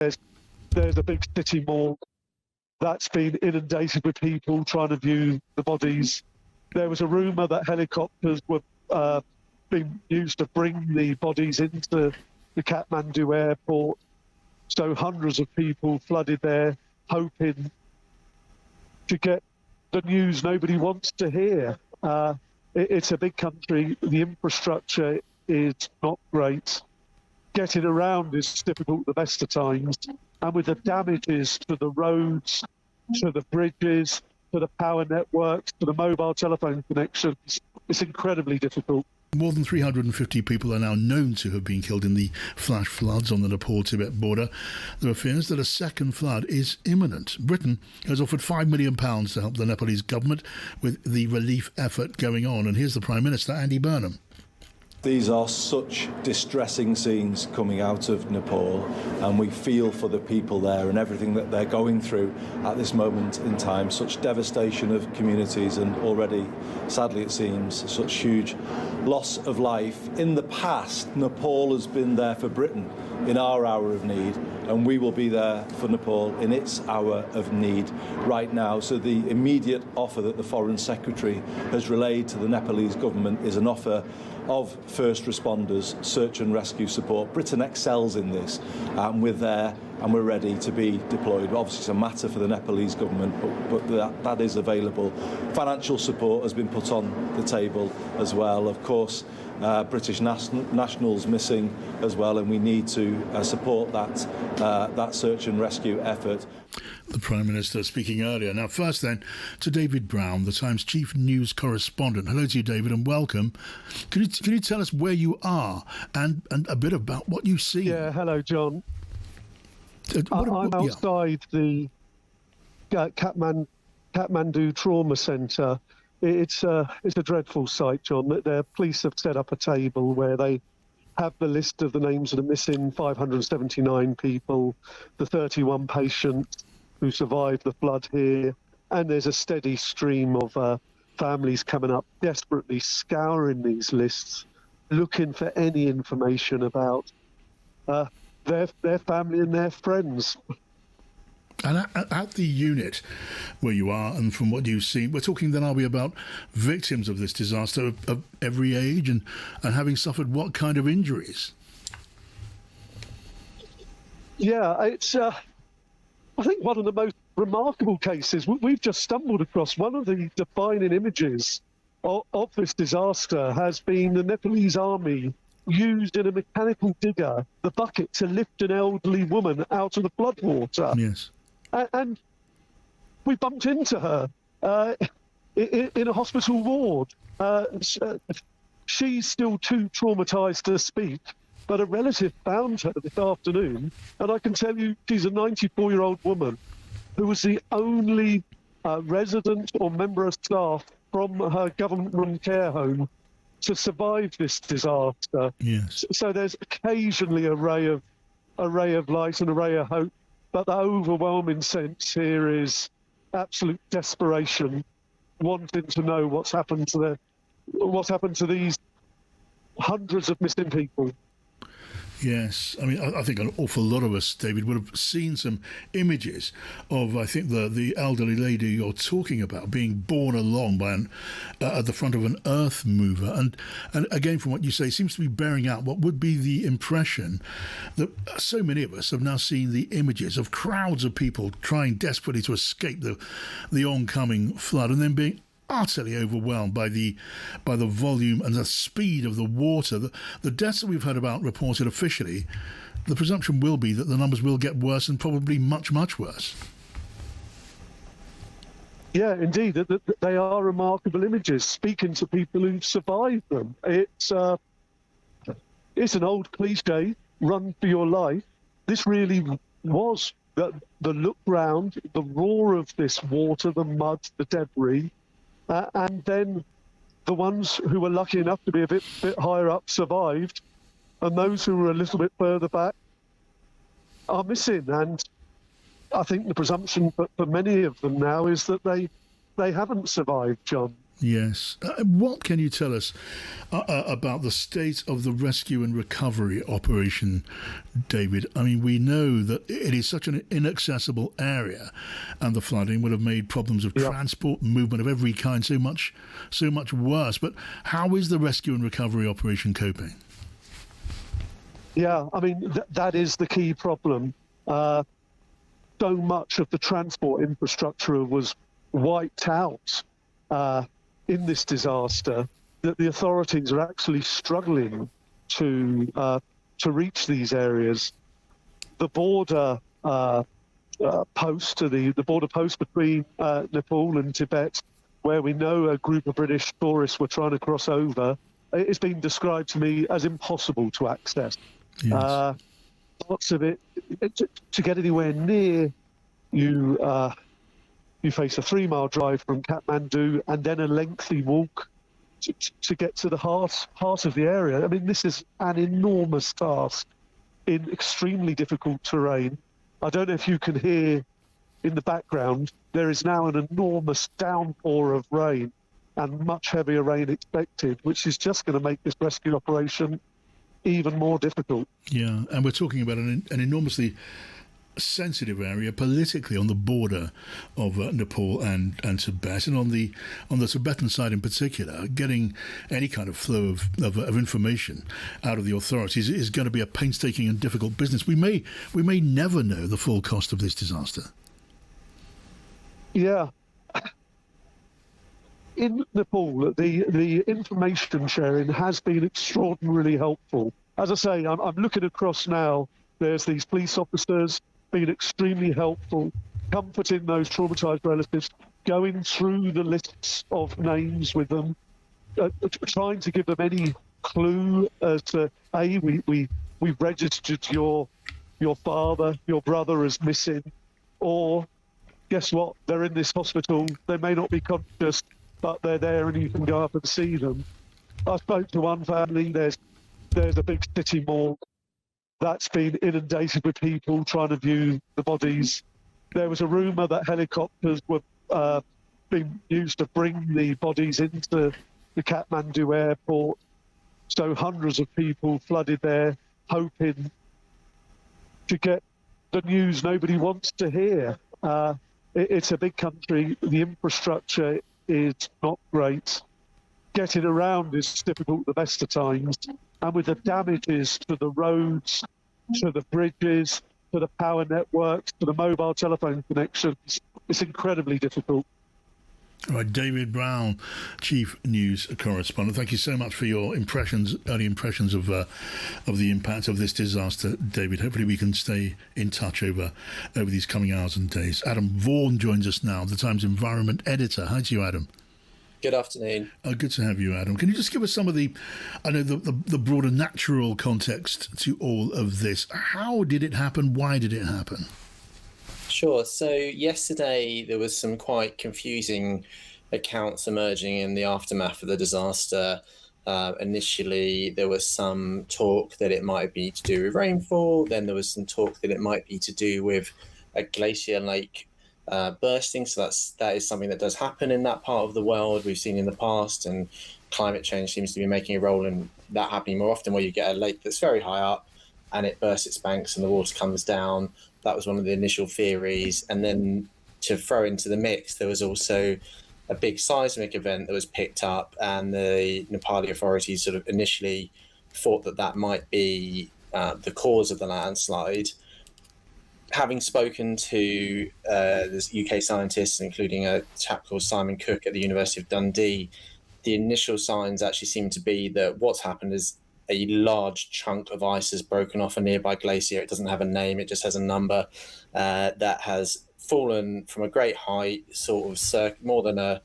there's a big city morgue that's been inundated with people trying to view the bodies. There was a rumour that helicopters were being used to bring the bodies into the Kathmandu airport. So hundreds of people flooded there, hoping to get the news nobody wants to hear. It's a big country. The infrastructure is not great. Getting around is difficult at the best of times. And with the damages to the roads, to the bridges, to the power networks, to the mobile telephone connections, it's incredibly difficult. More than 350 people are now known to have been killed in the flash floods on the Nepal-Tibet border. There are fears that a second flood is imminent. Britain has offered £5 million to help the Nepalese government with the relief effort going on. And here's the Prime Minister, Andy Burnham. These are such distressing scenes coming out of Nepal, and we feel for the people there and everything that they're going through at this moment in time. Such devastation of communities, and already, sadly it seems, such huge loss of life. In the past, Nepal has been there for Britain in our hour of need, and we will be there for Nepal in its hour of need right now. So the immediate offer that the Foreign Secretary has relayed to the Nepalese government is an offer of first responders, search and rescue support. Britain excels in this, and we're there and we're ready to be deployed. Obviously, it's a matter for the Nepalese government, but that is available. Financial support has been put on the table as well. Of course, British nationals missing as well, and we need to support that search and rescue effort. The Prime Minister speaking earlier. Now, first then, to David Brown, the Times chief news correspondent. Hello to you, David, and welcome. Can you tell us where you are and a bit about what you see? Yeah, hello, John. I'm outside the Kathmandu Trauma Centre. It's a dreadful sight, John. Their police have set up a table where they have the list of the names of the missing 579 people, the 31 patients who survived the flood here, and there's a steady stream of families coming up, desperately scouring these lists, looking for any information about their family and their friends. And at the unit where you are, and from what you've seen, we're talking then, are we, about victims of this disaster of every age and having suffered what kind of injuries? Yeah, it's I think one of the most remarkable cases. We've just stumbled across one of the defining images of this disaster has been the Nepalese army used in a mechanical digger, the bucket, to lift an elderly woman out of the floodwater. Yes. And we bumped into her in a hospital ward. She's still too traumatised to speak, but a relative found her this afternoon, and I can tell you she's a 94-year-old woman who was the only resident or member of staff from her government-run care home to survive this disaster. Yes. So there's occasionally a ray of light and a ray of hope, but the overwhelming sense here is absolute desperation, wanting to know what's happened to these hundreds of missing people. Yes, I mean, I think an awful lot of us, David, would have seen some images of, I think, the elderly lady you're talking about being borne along by at the front of an earth mover. And again, from what you say, seems to be bearing out what would be the impression that so many of us have now seen the images of crowds of people trying desperately to escape the oncoming flood and then being utterly overwhelmed by the volume and the speed of the water. The deaths that we've heard about reported officially, the presumption will be that the numbers will get worse, and probably much, much worse. Yeah, indeed. They are remarkable images, speaking to people who've survived them. It's an old cliche, run for your life. This really was the look round, the roar of this water, the mud, the debris. And then the ones who were lucky enough to be a bit higher up survived, and those who were a little bit further back are missing. And I think the presumption for many of them now is that they haven't survived, John. Yes. What can you tell us about the state of the rescue and recovery operation, David? I mean, we know that it is such an inaccessible area, and the flooding would have made problems of transport and movement of every kind so much worse. But how is the rescue and recovery operation coping? Yeah, I mean, that is the key problem. So much of the transport infrastructure was wiped out in this disaster that the authorities are actually struggling to reach these areas. The border post, the border post between Nepal and Tibet, where we know a group of British tourists were trying to cross over, it's been described to me as impossible to access. Yes. Lots of it, to get anywhere near, you face a 3-mile drive from Kathmandu and then a lengthy walk to get to the heart of the area. I mean, this is an enormous task in extremely difficult terrain. I don't know if you can hear in the background, there is now an enormous downpour of rain and much heavier rain expected, which is just going to make this rescue operation even more difficult. Yeah, and we're talking about an enormously sensitive area politically on the border of Nepal and Tibet, and on the Tibetan side in particular, getting any kind of flow of information out of the authorities is going to be a painstaking and difficult business. We may never know the full cost of this disaster. Yeah. In Nepal, the information sharing has been extraordinarily helpful. As I say, I'm looking across now. There's these police officers being extremely helpful, comforting those traumatized relatives, going through the lists of names with them, trying to give them any clue as to, we've registered your father, your brother as missing, or guess what, they're in this hospital, they may not be conscious, but they're there and you can go up and see them. I spoke to one family, there's a big city morgue that's been inundated with people trying to view the bodies. There was a rumour that helicopters were being used to bring the bodies into the Kathmandu airport. So hundreds of people flooded there, hoping to get the news nobody wants to hear. It's a big country. The infrastructure is not great. Getting around is difficult the best of times. And with the damages to the roads, to the bridges, to the power networks, to the mobile telephone connections, it's incredibly difficult. All right, David Brown, Chief News Correspondent. Thank you so much for your early impressions of the impact of this disaster, David. Hopefully we can stay in touch over these coming hours and days. Adam Vaughan joins us now, the Times Environment Editor. Hi to you, Adam. Good afternoon. Good to have you, Adam. Can you just give us some of the broader natural context to all of this? How did it happen? Why did it happen? Sure. So yesterday there was some quite confusing accounts emerging in the aftermath of the disaster. Initially, there was some talk that it might be to do with rainfall. Then there was some talk that it might be to do with a glacier lake bursting. So that is something that does happen in that part of the world. We've seen in the past, and climate change seems to be making a role in that happening more often, where you get a lake that's very high up and it bursts its banks and the water comes down. That was one of the initial theories. And then to throw into the mix, there was also a big seismic event that was picked up, and the Nepali authorities sort of initially thought that might be the cause of the landslide. Having spoken to this UK scientists, including a chap called Simon Cook at the University of Dundee, the initial signs actually seem to be that what's happened is a large chunk of ice has broken off a nearby glacier. It doesn't have a name, it just has a number that has fallen from a great height, sort of more than a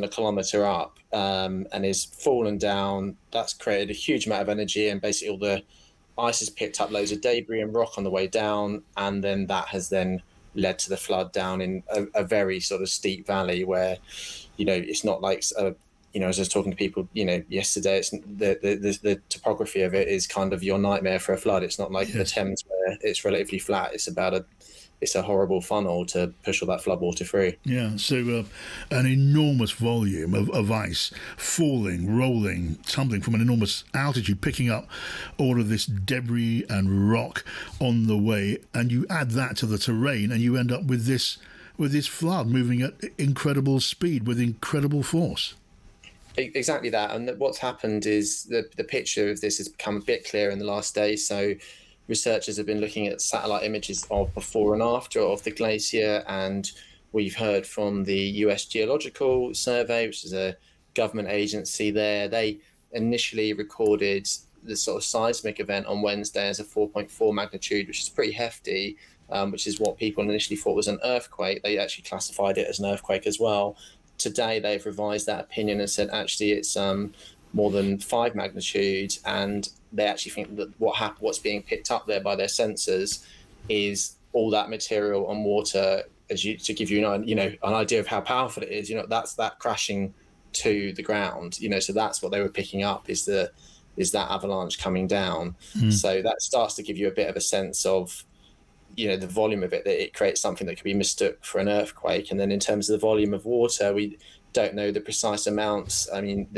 kilometre up, and is fallen down. That's created a huge amount of energy, and basically all the ice has picked up loads of debris and rock on the way down, and then that has then led to the flood down in a very sort of steep valley where, it's not like as I was talking to people, yesterday, it's the topography of it is kind of your nightmare for a flood. It's not like the Thames where it's relatively flat. It's a horrible funnel to push all that floodwater through. Yeah, so an enormous volume of ice falling, rolling, tumbling from an enormous altitude, picking up all of this debris and rock on the way, and you add that to the terrain, and you end up with this flood moving at incredible speed with incredible force. Exactly that. And what's happened is the picture of this has become a bit clearer in the last day. So researchers have been looking at satellite images of before and after of the glacier, and we've heard from the US Geological Survey, which is a government agency there. They initially recorded the sort of seismic event on Wednesday as a 4.4 magnitude, which is pretty hefty, which is what people initially thought was an earthquake. They actually classified it as an earthquake as well. Today, they've revised that opinion and said actually it's more than 5 magnitude, and they actually think that what's being picked up there by their sensors is all that material and water, to give you an idea of how powerful it is. That's that crashing to the ground. So that's what they were picking up is that avalanche coming down. So that starts to give you a bit of a sense of the volume of it, that it creates something that could be mistook for an earthquake. And then in terms of the volume of water, we don't know the precise amounts. I mean,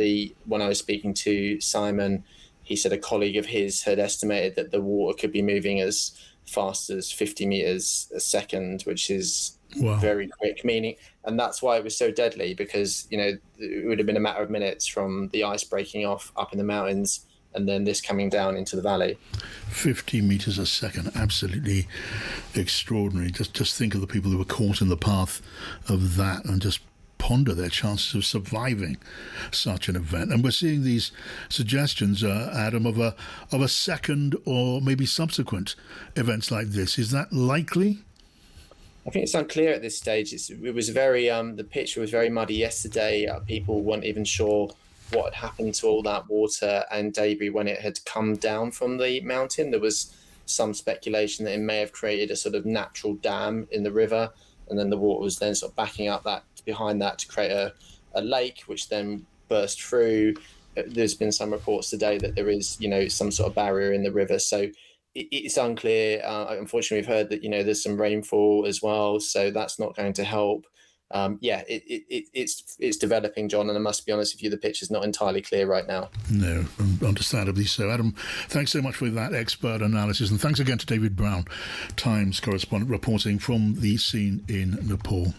when I was speaking to Simon, he said a colleague of his had estimated that the water could be moving as fast as 50 meters a second, which is very quick, and that's why it was so deadly, because it would have been a matter of minutes from the ice breaking off up in the mountains and then this coming down into the valley. 50 meters a second, absolutely extraordinary. Just think of the people who were caught in the path of that, and just ponder their chances of surviving such an event. And we're seeing these suggestions, Adam, of a second or maybe subsequent events like this. Is that likely? I think it's unclear at this stage. It was very the picture was very muddy yesterday. People weren't even sure what had happened to all that water and debris when it had come down from the mountain. There was some speculation that it may have created a sort of natural dam in the river, and then the water was then sort of backing up behind that to create a lake, which then burst through. There's been some reports today that there is, some sort of barrier in the river. So it's unclear. Unfortunately, we've heard that, there's some rainfall as well. So that's not going to help. It's developing, John, and I must be honest with you, the picture's not entirely clear right now. No, understandably so. Adam, thanks so much for that expert analysis, and thanks again to David Brown, Times correspondent, reporting from the scene in Nepal.